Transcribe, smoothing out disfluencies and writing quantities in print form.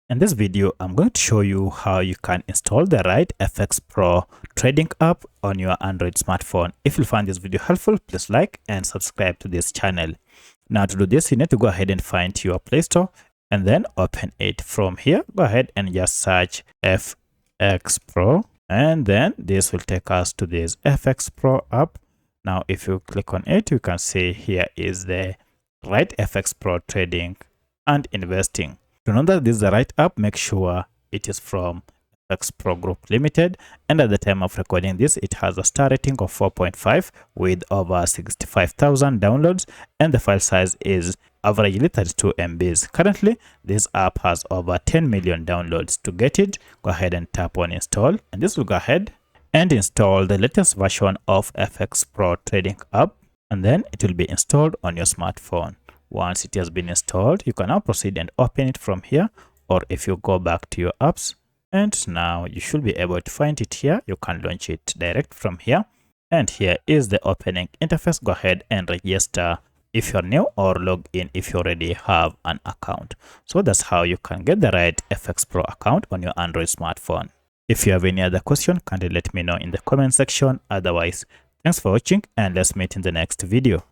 In this video, I'm going to show you how you can install the right FxPro trading app on your Android smartphone. If you find this video helpful, please like and subscribe to this channel. Now to do this, you need to go ahead and find your Play Store and then open it. From here, go ahead and just search FxPro, and then this will take us to this FxPro app. Now if you click on it, you can see here is the right FxPro trading and investing. To know that this is the right app, make sure it is from FxPro Group Limited, and at the time of recording this, it has a star rating of 4.5 with over 65,000 downloads, and the file size is averagely 32 MBs. Currently, this app has over 10 million downloads. To get it, go ahead and tap on install, and this will go ahead and install the latest version of FxPro trading app, and then it will be installed on your smartphone. Once it has been installed, you can now proceed and open it from here, or if you go back to your apps, and now you should be able to find it here. You can launch it direct from here, and here is the opening interface. Go ahead and register if you're new, or log in if you already have an account. So that's how you can get the right FxPro account on your Android smartphone. If you have any other question, kindly let me know in the comment section. Otherwise, thanks for watching, and let's meet in the next video.